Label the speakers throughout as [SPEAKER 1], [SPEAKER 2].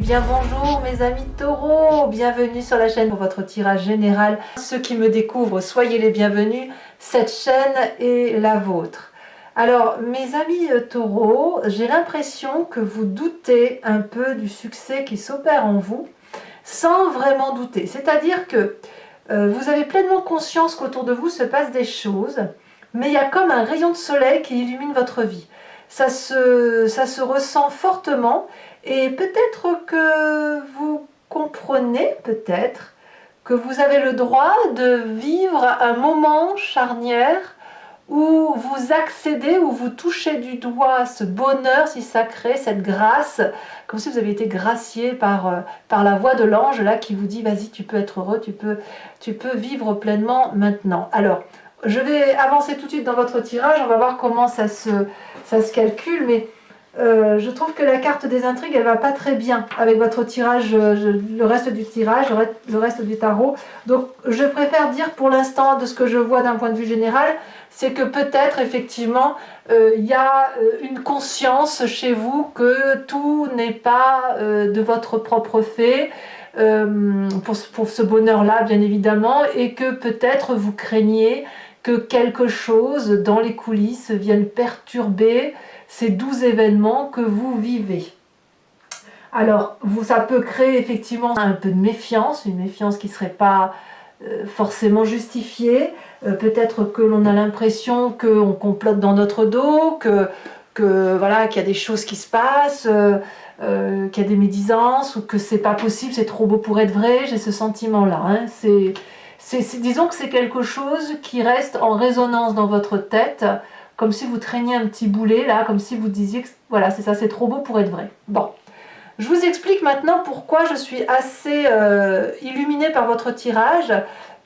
[SPEAKER 1] bien bonjour mes amis taureaux, bienvenue sur la chaîne pour votre tirage général. Ceux qui me découvrent, soyez les bienvenus, cette chaîne est la vôtre. Alors mes amis taureaux, j'ai l'impression que vous doutez un peu du succès qui s'opère en vous, sans vraiment douter. C'est-à-dire que vous avez pleinement conscience qu'autour de vous se passent des choses, mais il y a comme un rayon de soleil qui illumine votre vie. Ça se ressent fortement et peut-être que vous comprenez peut-être que vous avez le droit de vivre un moment charnière où vous accédez, où vous touchez du doigt ce bonheur si sacré, cette grâce, comme si vous aviez été gracié par la voix de l'ange là qui vous dit vas-y, tu peux être heureux, tu peux vivre pleinement maintenant. Alors, je vais avancer tout de suite dans votre tirage, on va voir comment ça se calcule, mais je trouve que la carte des intrigues, elle va pas très bien avec votre tirage, le reste du tirage, le reste du tarot. Donc je préfère dire pour l'instant, de ce que je vois d'un point de vue général, c'est que peut-être effectivement il y a une conscience chez vous que tout n'est pas de votre propre fait, pour ce bonheur-là bien évidemment, et que peut-être vous craignez que quelque chose dans les coulisses vienne perturber ces doux événements que vous vivez. Alors, ça peut créer effectivement un peu de méfiance, une méfiance qui ne serait pas forcément justifiée. Peut-être que l'on a l'impression qu'on complote dans notre dos, voilà, qu'il y a des choses qui se passent, qu'il y a des médisances, ou que c'est pas possible, c'est trop beau pour être vrai. J'ai ce sentiment-là. Hein. Disons que c'est quelque chose qui reste en résonance dans votre tête, comme si vous traîniez un petit boulet là, comme si vous disiez que voilà, c'est ça, c'est trop beau pour être vrai. Bon, je vous explique maintenant pourquoi je suis assez illuminée par votre tirage,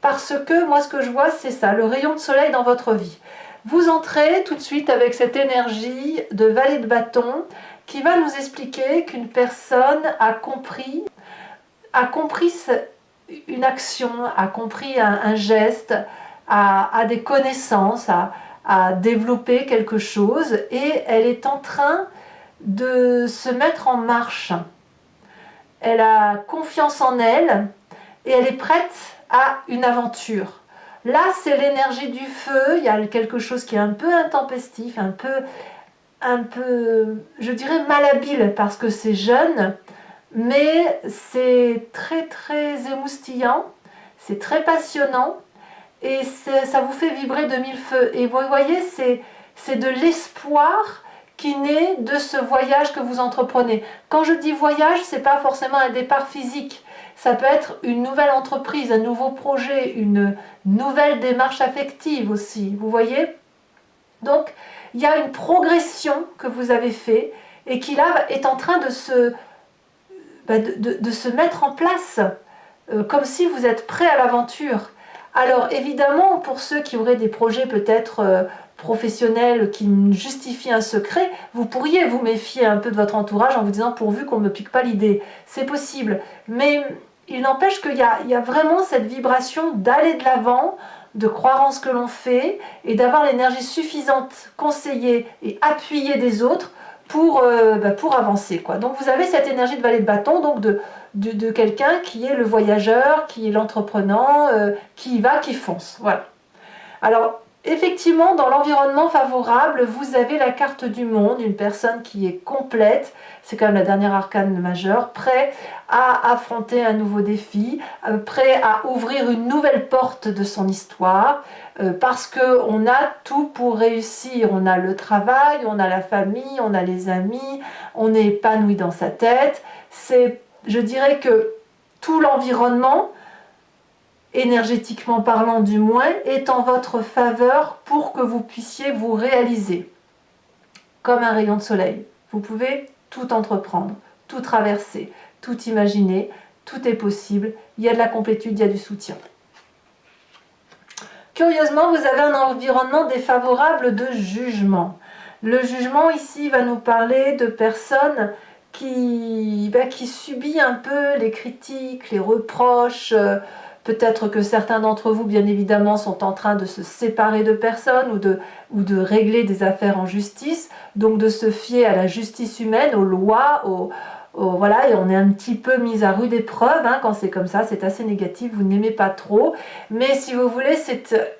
[SPEAKER 1] parce que moi ce que je vois c'est ça, le rayon de soleil dans votre vie. Vous entrez tout de suite avec cette énergie de valet de bâton qui va nous expliquer qu'une personne a compris une action, a compris un geste, a des connaissances, à développer quelque chose, et elle est en train de se mettre en marche. Elle a confiance en elle et elle est prête à une aventure. Là, c'est l'énergie du feu, il y a quelque chose qui est un peu intempestif, un peu, je dirais malhabile parce que c'est jeune, mais c'est très très émoustillant, c'est très passionnant, et ça vous fait vibrer de mille feux. Et vous voyez, c'est de l'espoir qui naît de ce voyage que vous entreprenez. Quand je dis voyage, ce n'est pas forcément un départ physique. Ça peut être une nouvelle entreprise, un nouveau projet, une nouvelle démarche affective aussi. Vous voyez? Donc, il y a une progression que vous avez fait et qui là est en train de se mettre en place, comme si vous êtes prêt à l'aventure. Alors évidemment, pour ceux qui auraient des projets peut-être professionnels qui justifient un secret, vous pourriez vous méfier un peu de votre entourage en vous disant pourvu qu'on ne me pique pas l'idée. C'est possible, mais il n'empêche qu'il y a vraiment cette vibration d'aller de l'avant, de croire en ce que l'on fait et d'avoir l'énergie suffisante, conseillée et appuyée des autres pour avancer, quoi. Donc vous avez cette énergie de valet de bâton, donc de quelqu'un qui est le voyageur, qui est l'entreprenant, qui y va, qui fonce. Voilà. Alors effectivement, dans l'environnement favorable, vous avez la carte du monde, une personne qui est complète, c'est quand même la dernière arcane majeure, prêt à affronter un nouveau défi, prêt à ouvrir une nouvelle porte de son histoire, parce qu'on a tout pour réussir. On a le travail, on a la famille, on a les amis, on est épanoui dans sa tête. Je dirais que tout l'environnement, énergétiquement parlant du moins, est en votre faveur pour que vous puissiez vous réaliser. Comme un rayon de soleil. Vous pouvez tout entreprendre, tout traverser, tout imaginer, tout est possible. Il y a de la complétude, il y a du soutien. Curieusement, vous avez un environnement défavorable de jugement. Le jugement ici va nous parler de personnes qui subissent un peu les critiques, les reproches. Peut-être que certains d'entre vous, bien évidemment, sont en train de se séparer de personnes ou de régler des affaires en justice, donc de se fier à la justice humaine, aux lois, voilà, et on est un petit peu mis à rude épreuve, hein, quand c'est comme ça, c'est assez négatif, vous n'aimez pas trop, mais si vous voulez,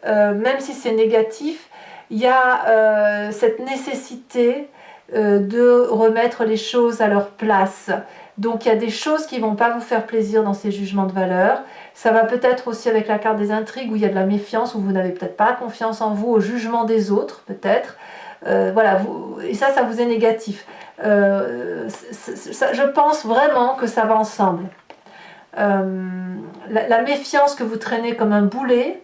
[SPEAKER 1] même si c'est négatif, il y a cette nécessité de remettre les choses à leur place. Donc il y a des choses qui ne vont pas vous faire plaisir dans ces jugements de valeur. Ça va peut-être aussi avec la carte des intrigues où il y a de la méfiance, où vous n'avez peut-être pas confiance en vous, au jugement des autres peut-être. Voilà, et ça vous est négatif. Je pense vraiment que ça va ensemble. La méfiance que vous traînez comme un boulet,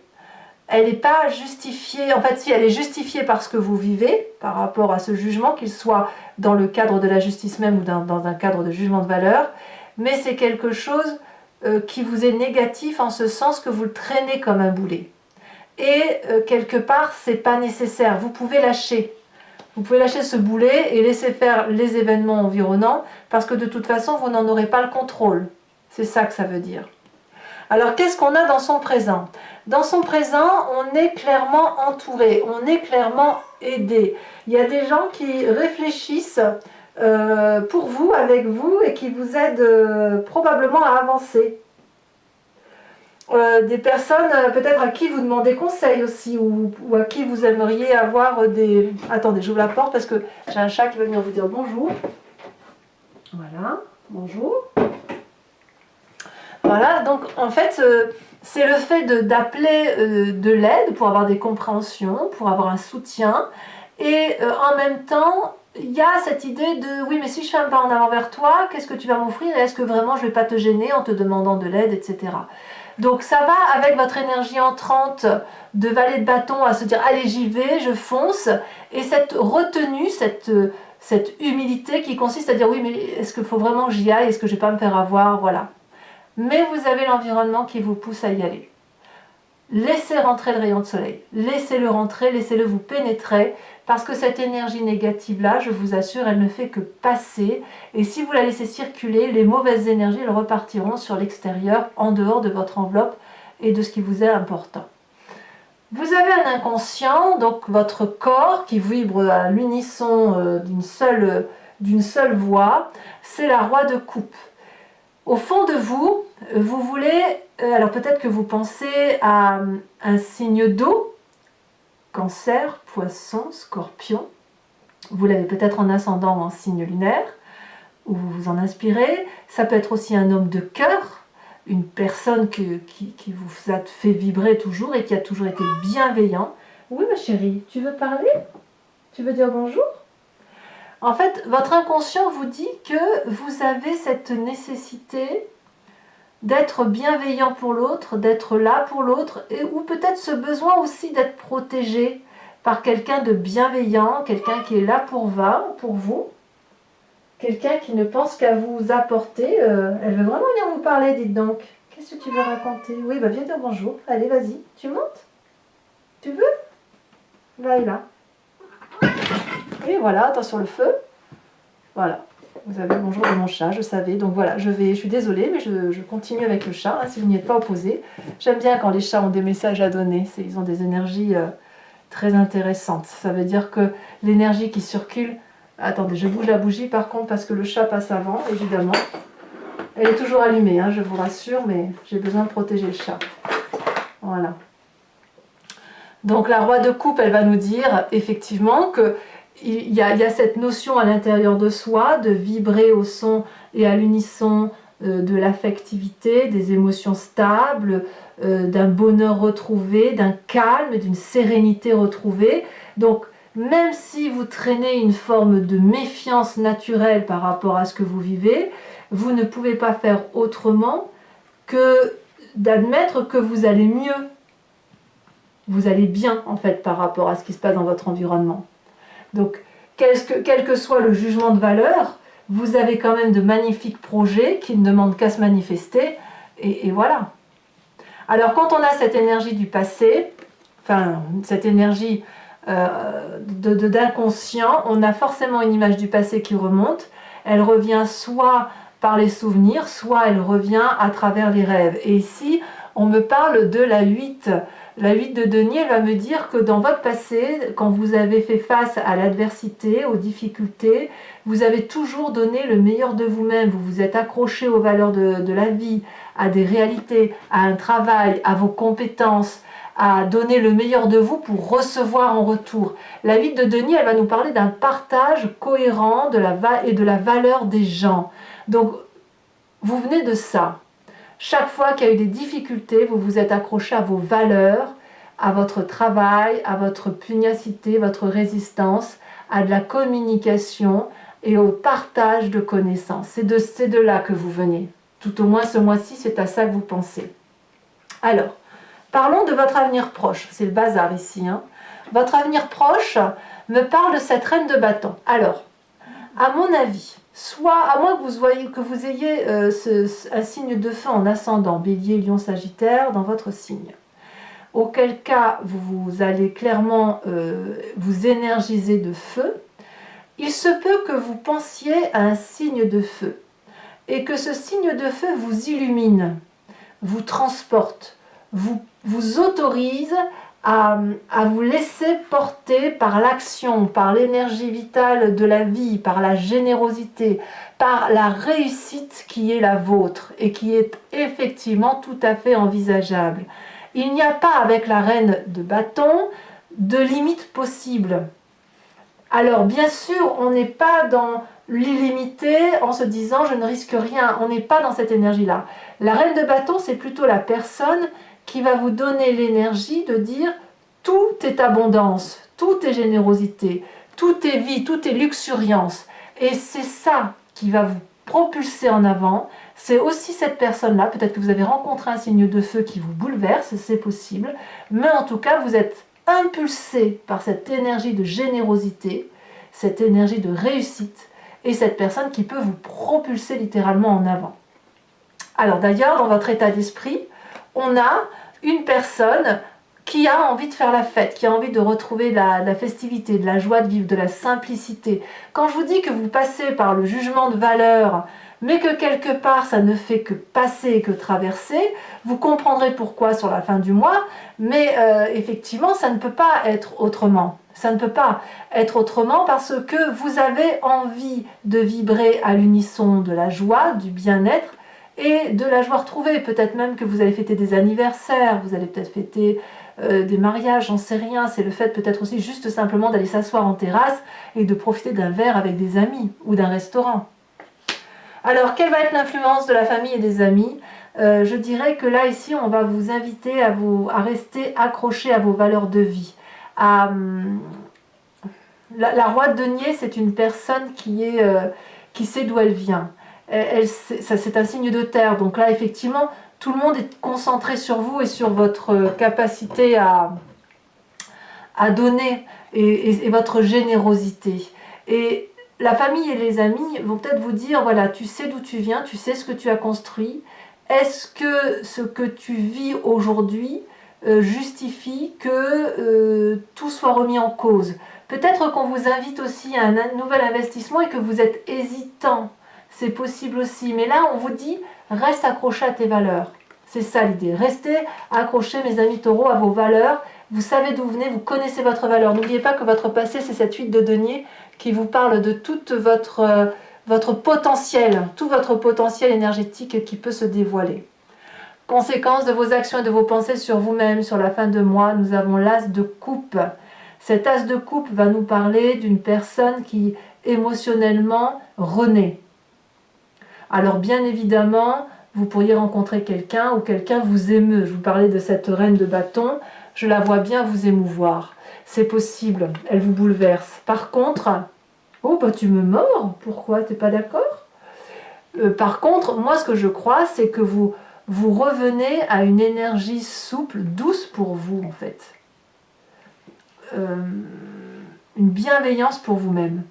[SPEAKER 1] elle n'est pas justifiée, en fait si elle est justifiée par ce que vous vivez, par rapport à ce jugement, qu'il soit dans le cadre de la justice même ou dans un cadre de jugement de valeur, mais c'est quelque chose qui vous est négatif en ce sens que vous le traînez comme un boulet. Et quelque part, c'est pas nécessaire, vous pouvez lâcher. Vous pouvez lâcher ce boulet et laisser faire les événements environnants, parce que de toute façon, vous n'en aurez pas le contrôle. C'est ça que ça veut dire. Alors, qu'est-ce qu'on a dans son présent? Dans son présent, on est clairement entouré, on est clairement aidé. Il y a des gens qui réfléchissent pour vous, avec vous, et qui vous aident probablement à avancer. Des personnes peut-être à qui vous demandez conseil aussi, ou à qui vous aimeriez avoir des... Attendez, j'ouvre la porte parce que j'ai un chat qui va venir vous dire bonjour. Voilà, bonjour. Voilà, donc en fait, c'est le fait d'appeler de l'aide pour avoir des compréhensions, pour avoir un soutien, et en même temps, il y a cette idée de oui, mais si je fais un pas en avant vers toi, qu'est-ce que tu vas m'offrir, et est-ce que vraiment je ne vais pas te gêner en te demandant de l'aide, etc. Donc ça va avec votre énergie entrante de valet de bâton à se dire allez, j'y vais, je fonce, et cette retenue, cette humilité qui consiste à dire oui, mais est-ce qu'il faut vraiment que j'y aille, est-ce que je ne vais pas me faire avoir, voilà. Mais vous avez l'environnement qui vous pousse à y aller. Laissez rentrer le rayon de soleil, laissez-le rentrer, laissez-le vous pénétrer, parce que cette énergie négative-là, je vous assure, elle ne fait que passer, et si vous la laissez circuler, les mauvaises énergies, elles repartiront sur l'extérieur, en dehors de votre enveloppe et de ce qui vous est important. Vous avez un inconscient, donc votre corps qui vibre à l'unisson d'une seule voix, c'est la roi de coupe. Au fond de vous, vous voulez, alors peut-être que vous pensez à un signe d'eau, Cancer, Poisson, Scorpion. Vous l'avez peut-être en ascendant ou en signe lunaire, où vous vous en inspirez. Ça peut être aussi un homme de cœur, une personne qui vous a fait vibrer toujours et qui a toujours été bienveillant. Oui, ma chérie, tu veux parler? Tu veux dire bonjour? En fait, votre inconscient vous dit que vous avez cette nécessité d'être bienveillant pour l'autre, d'être là pour l'autre, ou peut-être ce besoin aussi d'être protégé par quelqu'un de bienveillant, quelqu'un qui est là pour vous, quelqu'un qui ne pense qu'à vous apporter. Elle veut vraiment venir vous parler, dites donc. Qu'est-ce que tu veux raconter? Oui, bah viens dire bonjour. Allez, vas-y. Tu montes? Tu veux? Là et là. Et voilà, attention le feu. Voilà. Vous avez le bonjour de mon chat, je savais. Donc voilà, je suis désolée, mais je continue avec le chat, hein, si vous n'y êtes pas opposé. J'aime bien quand les chats ont des messages à donner. Ils ont des énergies très intéressantes. Ça veut dire que l'énergie qui circule... Attendez, je bouge la bougie par contre parce que le chat passe avant, évidemment. Elle est toujours allumée, hein, je vous rassure, mais j'ai besoin de protéger le chat. Voilà. Donc la roi de coupe, elle va nous dire effectivement que il y a cette notion à l'intérieur de soi de vibrer au son et à l'unisson de l'affectivité, des émotions stables, d'un bonheur retrouvé, d'un calme, d'une sérénité retrouvée. Donc même si vous traînez une forme de méfiance naturelle par rapport à ce que vous vivez, vous ne pouvez pas faire autrement que d'admettre que vous allez mieux. Vous allez bien en fait par rapport à ce qui se passe dans votre environnement. Donc, quel que soit le jugement de valeur, vous avez quand même de magnifiques projets qui ne demandent qu'à se manifester, et voilà. Alors, quand on a cette énergie du passé, enfin, cette énergie d'inconscient, on a forcément une image du passé qui remonte. Elle revient soit par les souvenirs, soit elle revient à travers les rêves. Et ici, on me parle de la 8. La 8 de denier, elle va me dire que dans votre passé, quand vous avez fait face à l'adversité, aux difficultés, vous avez toujours donné le meilleur de vous-même. Vous vous êtes accroché aux valeurs de la vie, à des réalités, à un travail, à vos compétences, à donner le meilleur de vous pour recevoir en retour. La 8 de denier, elle va nous parler d'un partage cohérent et de la valeur des gens. Donc, vous venez de ça. Chaque fois qu'il y a eu des difficultés, vous vous êtes accroché à vos valeurs, à votre travail, à votre pugnacité, votre résistance, à de la communication et au partage de connaissances. C'est de là que vous venez. Tout au moins ce mois-ci, c'est à ça que vous pensez. Alors, parlons de votre avenir proche. C'est le bazar ici. Hein. Votre avenir proche me parle de cette reine de bâton. Alors, à mon avis, soit, à moins que vous ayez un signe de feu en ascendant, bélier, lion, sagittaire, dans votre signe. Auquel cas, vous allez clairement vous énergiser de feu. Il se peut que vous pensiez à un signe de feu et que ce signe de feu vous illumine, vous transporte, vous autorise à vous laisser porter par l'action, par l'énergie vitale de la vie, par la générosité, par la réussite qui est la vôtre et qui est effectivement tout à fait envisageable. Il n'y a pas avec la reine de bâton de limite possible. Alors bien sûr, on n'est pas dans l'illimité en se disant je ne risque rien, on n'est pas dans cette énergie-là. La reine de bâton, c'est plutôt la personne qui va vous donner l'énergie de dire tout est abondance, tout est générosité, tout est vie, tout est luxuriance. Et c'est ça qui va vous propulser en avant. C'est aussi cette personne-là, peut-être que vous avez rencontré un signe de feu qui vous bouleverse, c'est possible, mais en tout cas vous êtes impulsé par cette énergie de générosité, cette énergie de réussite, et cette personne qui peut vous propulser littéralement en avant. Alors d'ailleurs, dans votre état d'esprit, on a une personne qui a envie de faire la fête, qui a envie de retrouver la festivité, de la joie de vivre, de la simplicité. Quand je vous dis que vous passez par le jugement de valeur, mais que quelque part ça ne fait que passer, que traverser, vous comprendrez pourquoi sur la fin du mois, mais effectivement ça ne peut pas être autrement. Ça ne peut pas être autrement parce que vous avez envie de vibrer à l'unisson de la joie, du bien-être et de la joie retrouvée. Peut-être même que vous allez fêter des anniversaires, vous allez peut-être fêter des mariages, j'en sais rien. C'est le fait peut-être aussi juste simplement d'aller s'asseoir en terrasse et de profiter d'un verre avec des amis ou d'un restaurant. Alors, quelle va être l'influence de la famille et des amis? Je dirais que là, ici, on va vous inviter à rester accroché à vos valeurs de vie. La roi de denier, c'est une personne qui sait d'où elle vient. C'est un signe de terre, donc là, effectivement, tout le monde est concentré sur vous et sur votre capacité à donner et votre générosité. Et la famille et les amis vont peut-être vous dire, voilà, tu sais d'où tu viens, tu sais ce que tu as construit. Est-ce que ce que tu vis aujourd'hui justifie que tout soit remis en cause? Peut-être qu'on vous invite aussi à un nouvel investissement et que vous êtes hésitant. C'est possible aussi. Mais là, on vous dit, reste accroché à tes valeurs. C'est ça l'idée. Restez accrochés, mes amis taureaux, à vos valeurs. Vous savez d'où vous venez, vous connaissez votre valeur. N'oubliez pas que votre passé, c'est cette 8 de denier qui vous parle de tout votre potentiel, tout votre potentiel énergétique qui peut se dévoiler. Conséquence de vos actions et de vos pensées sur vous-même, sur la fin de mois, nous avons l'as de coupe. Cet as de coupe va nous parler d'une personne qui émotionnellement renaît. Alors bien évidemment, vous pourriez rencontrer quelqu'un ou quelqu'un vous émeut. Je vous parlais de cette reine de bâton, je la vois bien vous émouvoir. C'est possible, elle vous bouleverse. Par contre, oh bah tu me mords, pourquoi, t'es pas d'accord? Par contre, moi ce que je crois, c'est que vous revenez à une énergie souple, douce pour vous en fait. Une bienveillance pour vous-même.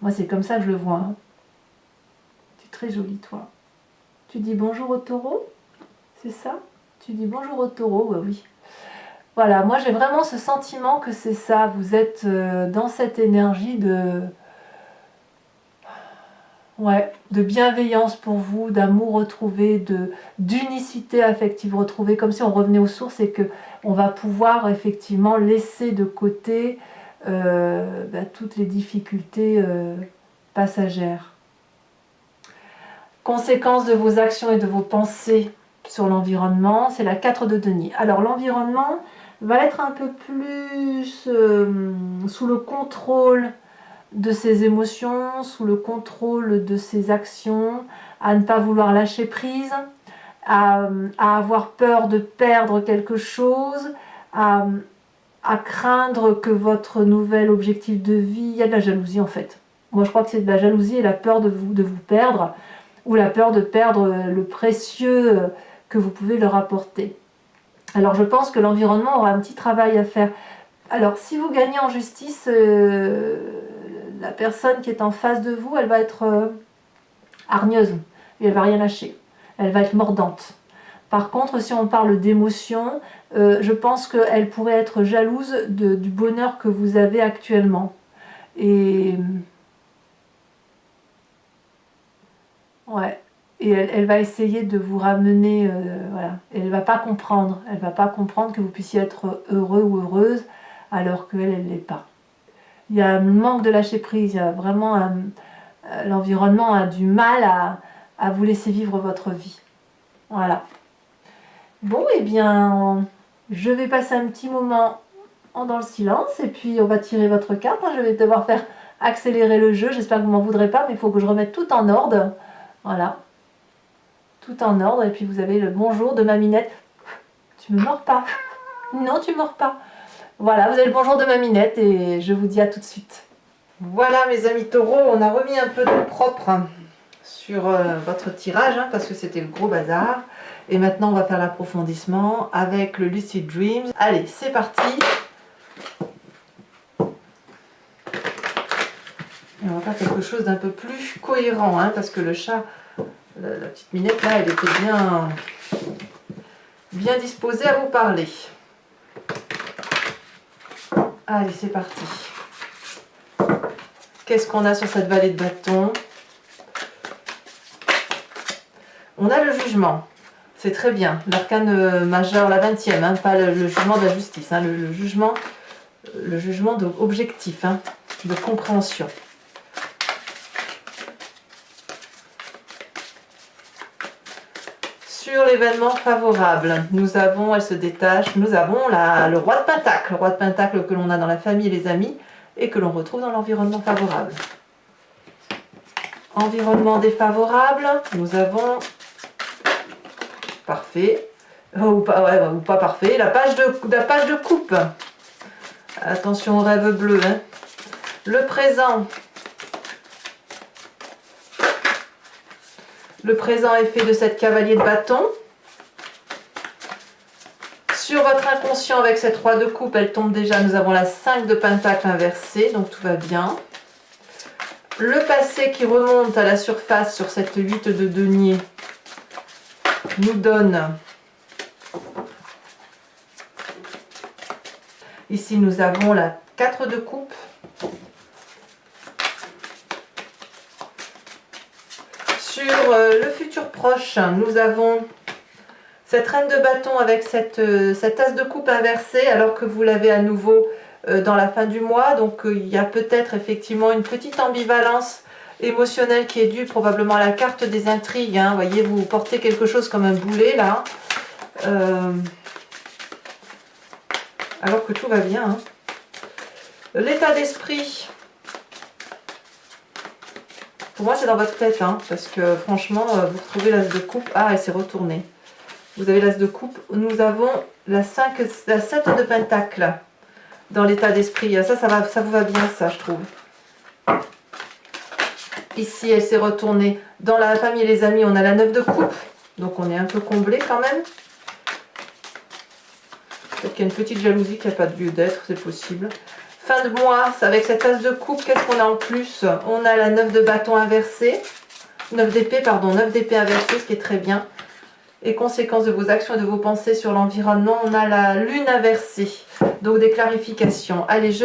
[SPEAKER 1] Moi c'est comme ça que je le vois. Hein. Tu es très jolie toi. Tu dis bonjour au taureau? C'est ça? Tu dis bonjour au taureau? Ouais, oui. Voilà, moi j'ai vraiment ce sentiment que c'est ça. Vous êtes dans cette énergie de Ouais, de bienveillance pour vous, d'amour retrouvé, d'unicité affective retrouvée, comme si on revenait aux sources et que on va pouvoir effectivement laisser de côté toutes les difficultés passagères. Conséquence de vos actions et de vos pensées sur l'environnement, c'est la 4 de denier. Alors l'environnement va être un peu plus sous le contrôle de ses émotions, sous le contrôle de ses actions, à ne pas vouloir lâcher prise, à avoir peur de perdre quelque chose, à craindre que votre nouvel objectif de vie, il y a de la jalousie en fait. Moi je crois que c'est de la jalousie et la peur de vous perdre, ou la peur de perdre le précieux que vous pouvez leur apporter. Alors je pense que l'environnement aura un petit travail à faire. Alors si vous gagnez en justice, la personne qui est en face de vous, elle va être hargneuse et elle va rien lâcher. Elle va être mordante. Par contre, si on parle d'émotion, je pense qu'elle pourrait être jalouse du bonheur que vous avez actuellement. Et ouais. Et elle va essayer de vous ramener, voilà. Et elle va pas comprendre. Elle va pas comprendre que vous puissiez être heureux ou heureuse alors qu'elle, elle l'est pas. Il y a un manque de lâcher prise. Il y a vraiment l'environnement a du mal à vous laisser vivre votre vie. Voilà. Bon, eh bien, je vais passer un petit moment dans le silence et puis on va tirer votre carte. Je vais devoir faire accélérer le jeu. J'espère que vous m'en voudrez pas, mais il faut que je remette tout en ordre. Voilà. Tout en ordre. Et puis vous avez le bonjour de ma Minette. Tu me mords pas. Non, tu mords pas. Voilà, vous avez le bonjour de ma Minette et je vous dis à tout de suite. Voilà mes amis taureaux, on a remis un peu de propre sur votre tirage parce que c'était le gros bazar. Et maintenant on va faire l'approfondissement avec le Lucid Dreams. Allez, c'est parti. Et on va faire quelque chose d'un peu plus cohérent parce que le chat, la petite Minette là, elle était bien disposée à vous parler. Allez, c'est parti. Qu'est-ce qu'on a sur cette vallée de bâton? On a le jugement. C'est très bien. L'arcane majeur, la 20e, pas le jugement de la justice. Le jugement objectif, de compréhension. Sur l'événement favorable, nous avons, elle se détache, nous avons le roi de Pentacle. Le roi de Pentacle que l'on a dans la famille et les amis et que l'on retrouve dans l'environnement favorable. Environnement défavorable, nous avons parfait, ou pas parfait, la page de coupe. Attention au rêve bleu. Le présent. Le présent est fait de cette cavalier de bâton. Sur votre inconscient avec cette roi de coupe, elle tombe déjà, nous avons la 5 de pentacle inversée, donc tout va bien. Le passé qui remonte à la surface sur cette 8 de denier nous donne, ici nous avons la 4 de coupe. Sur le futur proche, nous avons cette reine de bâton avec cet as de coupe inversé alors que vous l'avez à nouveau dans la fin du mois. Donc il y a peut-être effectivement une petite ambivalence émotionnelle qui est due probablement à la carte des intrigues. Vous voyez, vous portez quelque chose comme un boulet là. Alors que tout va bien. L'état d'esprit. Pour moi, c'est dans votre tête, parce que franchement, vous retrouvez l'as de coupe. Ah, elle s'est retournée. Vous avez l'as de coupe. Nous avons la 7 de pentacle dans l'état d'esprit. Ça vous va bien, ça, je trouve. Ici, elle s'est retournée. Dans la famille et les amis, on a la 9 de coupe. Donc, on est un peu comblé quand même. Peut-être qu'il y a une petite jalousie qui n'a pas de lieu d'être, c'est possible. Fin de mois, avec cette as de coupe, qu'est-ce qu'on a en plus? On a la 9 de bâton inversée. 9 d'épée, pardon, 9 d'épée inversée, ce qui est très bien. Et conséquence de vos actions et de vos pensées sur l'environnement, on a la lune inversée. Donc des clarifications. Allez, il y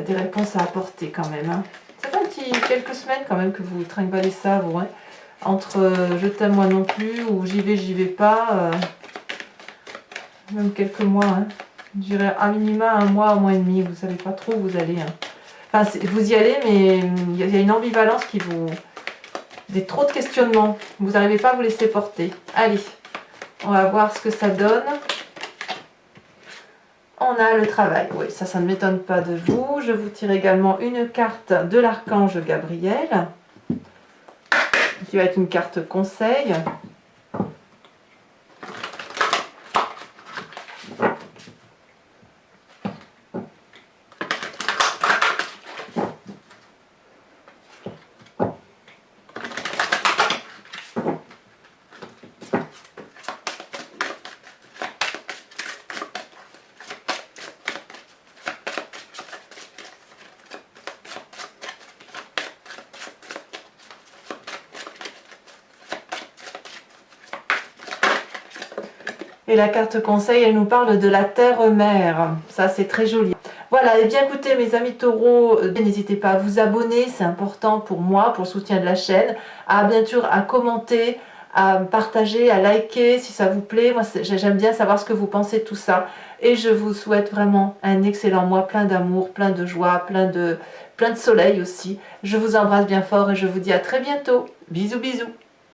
[SPEAKER 1] a des réponses à apporter quand même. Ça fait quelques semaines quand même que vous trinquez ça, vous, hein. Entre je t'aime moi non plus ou j'y vais pas, même quelques mois, hein. Je dirais à minima un mois et demi, vous savez pas trop où vous allez, hein. Enfin, vous y allez, mais il y a une ambivalence qui vous... trop de questionnements, vous n'arrivez pas à vous laisser porter. Allez, on va voir ce que ça donne. On a le travail, oui, ça ne m'étonne pas de vous. Je vous tire également une carte de l'archange Gabriel, qui va être une carte conseil. Et la carte conseil, elle nous parle de la terre-mère. Ça, c'est très joli. Voilà, et bien écoutez mes amis taureaux, n'hésitez pas à vous abonner, c'est important pour moi, pour le soutien de la chaîne, à bien sûr à commenter, à partager, à liker si ça vous plaît. Moi, j'aime bien savoir ce que vous pensez de tout ça. Et je vous souhaite vraiment un excellent mois, plein d'amour, plein de joie, plein de soleil aussi. Je vous embrasse bien fort et je vous dis à très bientôt. Bisous, bisous.